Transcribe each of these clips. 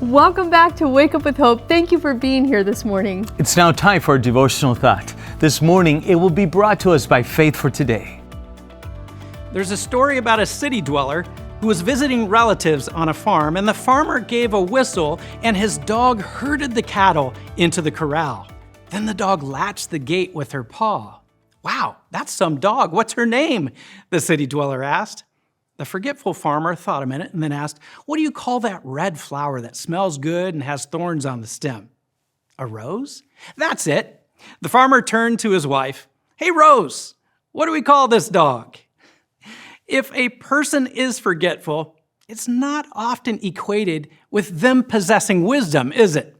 Welcome back to Wake Up with Hope. Thank you for being here this morning. It's now time for a devotional thought. This morning, it will be brought to us by Faith for Today. There's a story about a city dweller who was visiting relatives on a farm, and the farmer gave a whistle, and his dog herded the cattle into the corral. Then the dog latched the gate with her paw. "Wow, that's some dog. What's her name?" the city dweller asked. The forgetful farmer thought a minute and then asked, "What do you call that red flower that smells good and has thorns on the stem?" "A rose?" "That's it." The farmer turned to his wife. "Hey, Rose, what do we call this dog?" If a person is forgetful, it's not often equated with them possessing wisdom, is it?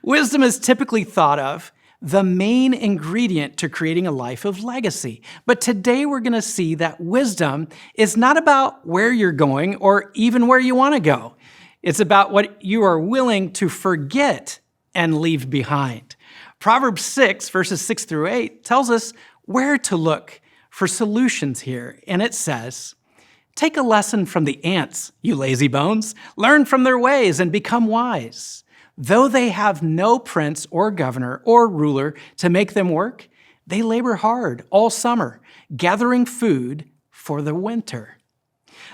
Wisdom is typically thought of the main ingredient to creating a life of legacy. But today we're going to see that wisdom is not about where you're going or even where you want to go. It's about what you are willing to forget and leave behind. Proverbs 6, verses 6 through 8 tells us where to look for solutions here. And it says, "Take a lesson from the ants, you lazy bones. Learn from their ways and become wise. Though they have no prince or governor or ruler to make them work, they labor hard all summer, gathering food for the winter."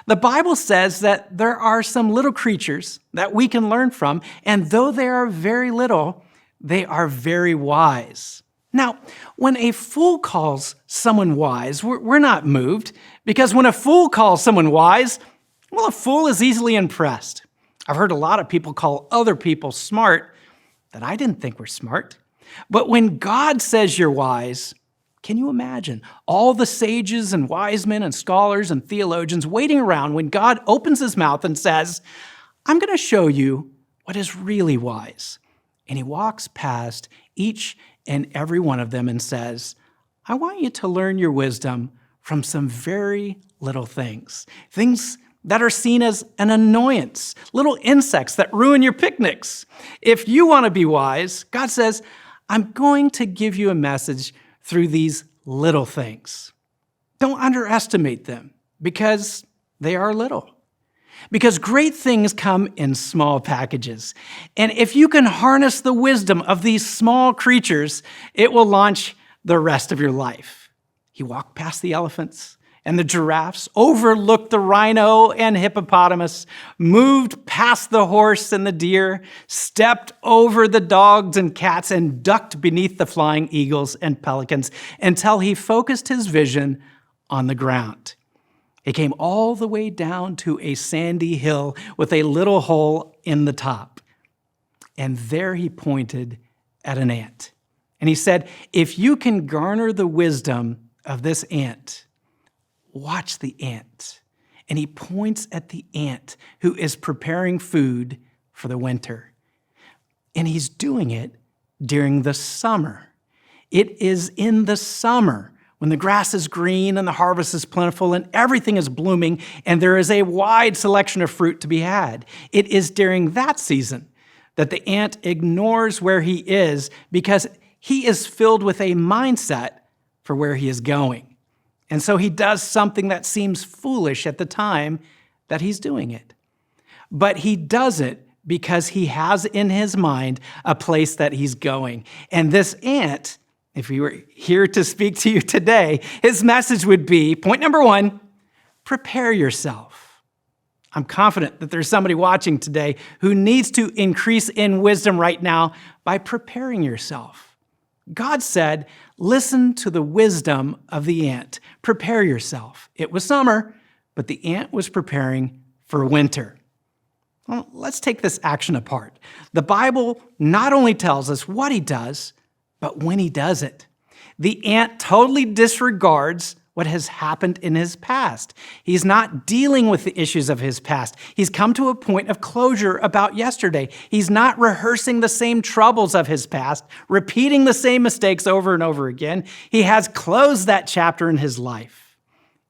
The Bible says that there are some little creatures that we can learn from, and though they are very little, they are very wise. Now, when a fool calls someone wise, we're not moved, because when a fool calls someone wise, well, a fool is easily impressed. I've heard a lot of people call other people smart that I didn't think were smart. But when God says you're wise, can you imagine all the sages and wise men and scholars and theologians waiting around when God opens his mouth and says, "I'm going to show you what is really wise." And he walks past each and every one of them and says, "I want you to learn your wisdom from some very little things that are seen as an annoyance, little insects that ruin your picnics." If you want to be wise, God says, "I'm going to give you a message through these little things." Don't underestimate them because they are little. Because great things come in small packages. And if you can harness the wisdom of these small creatures, it will launch the rest of your life. He walked past the elephants and the giraffes, overlooked the rhino and hippopotamus, moved past the horse and the deer, stepped over the dogs and cats, and ducked beneath the flying eagles and pelicans until he focused his vision on the ground. He came all the way down to a sandy hill with a little hole in the top. And there he pointed at an ant. And he said, "If you can garner the wisdom of this ant, watch the ant." And he points at the ant who is preparing food for the winter. And he's doing it during the summer. It is in the summer when the grass is green and the harvest is plentiful and everything is blooming and there is a wide selection of fruit to be had. It is during that season that the ant ignores where he is because he is filled with a mindset for where he is going. And so he does something that seems foolish at the time that he's doing it. But he does it because he has in his mind a place that he's going. And this ant, if he were here to speak to you today, his message would be, point number one, prepare yourself. I'm confident that there's somebody watching today who needs to increase in wisdom right now by preparing yourself. God said, listen to the wisdom of the ant. Prepare yourself. It was summer, but the ant was preparing for winter. Well, let's take this action apart. The Bible not only tells us what he does, but when he does it. The ant totally disregards what has happened in his past. He's not dealing with the issues of his past. He's come to a point of closure about yesterday. He's not rehearsing the same troubles of his past, repeating the same mistakes over and over again. He has closed that chapter in his life.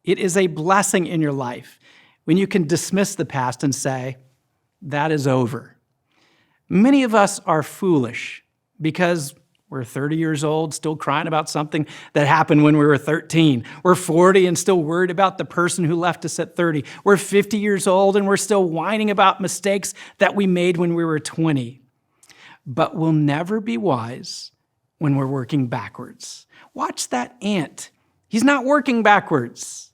It is a blessing in your life when you can dismiss the past and say, that is over. Many of us are foolish because We're 30 years old, still crying about something that happened when we were 13. We're 40 and still worried about the person who left us at 30. We're 50 years old and we're still whining about mistakes that we made when we were 20. But we'll never be wise when we're working backwards. Watch that ant. He's not working backwards.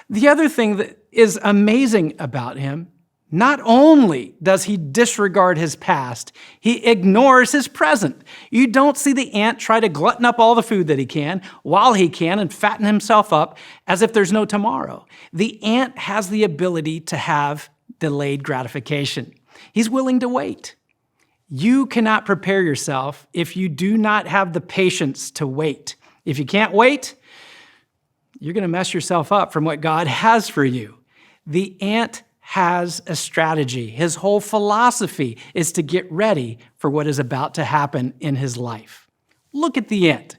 The other thing that is amazing about him, not only does he disregard his past, he ignores his present. You don't see the ant try to glutton up all the food that he can while he can and fatten himself up as if there's no tomorrow. The ant has the ability to have delayed gratification. He's willing to wait. You cannot prepare yourself if you do not have the patience to wait. If you can't wait, you're going to mess yourself up from what God has for you. The ant has a strategy. His whole philosophy is to get ready for what is about to happen in his life. Look at the ant.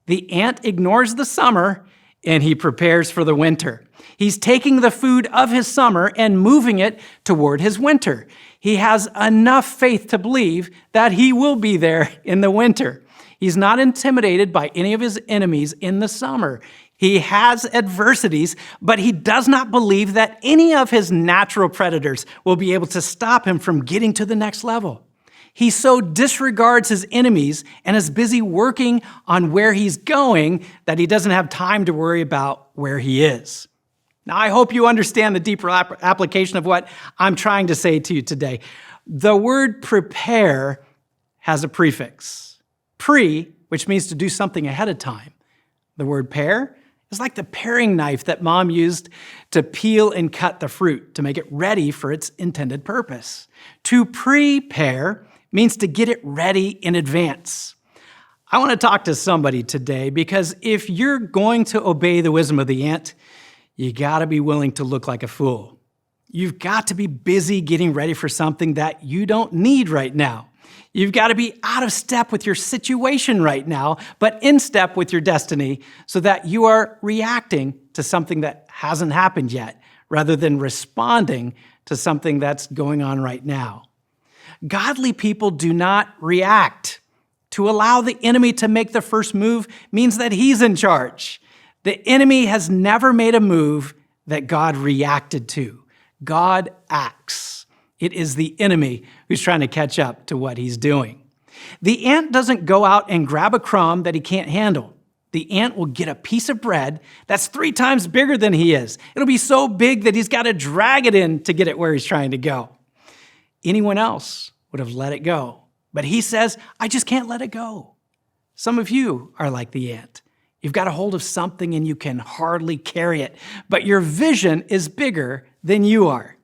The ant ignores the summer and he prepares for the winter. He's taking the food of his summer and moving it toward his winter. He has enough faith to believe that he will be there in the winter. He's not intimidated by any of his enemies in the summer. He has adversities, but he does not believe that any of his natural predators will be able to stop him from getting to the next level. He so disregards his enemies and is busy working on where he's going that he doesn't have time to worry about where he is. Now, I hope you understand the deeper application of what I'm trying to say to you today. The word prepare has a prefix, pre, which means to do something ahead of time. The word pare is like the paring knife that mom used to peel and cut the fruit to make it ready for its intended purpose. To prepare means to get it ready in advance. I want to talk to somebody today because if you're going to obey the wisdom of the ant, you got to be willing to look like a fool. You've got to be busy getting ready for something that you don't need right now. You've got to be out of step with your situation right now, but in step with your destiny so that you are reacting to something that hasn't happened yet rather than responding to something that's going on right now. Godly people do not react. To allow the enemy to make the first move means that he's in charge. The enemy has never made a move that God reacted to. God acts. It is the enemy who's trying to catch up to what he's doing. The ant doesn't go out and grab a crumb that he can't handle. The ant will get a piece of bread that's 3 times bigger than he is. It'll be so big that he's got to drag it in to get it where he's trying to go. Anyone else would have let it go. But he says, I just can't let it go. Some of you are like the ant. You've got a hold of something and you can hardly carry it, but your vision is bigger than you are.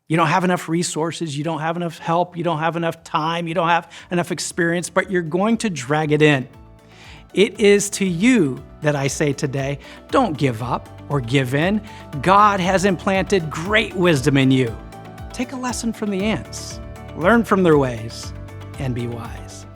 You don't have enough resources, you don't have enough help, you don't have enough time, you don't have enough experience, but you're going to drag it in. It is to you that I say today, don't give up or give in. God has implanted great wisdom in you. Take a lesson from the ants, learn from their ways, and be wise.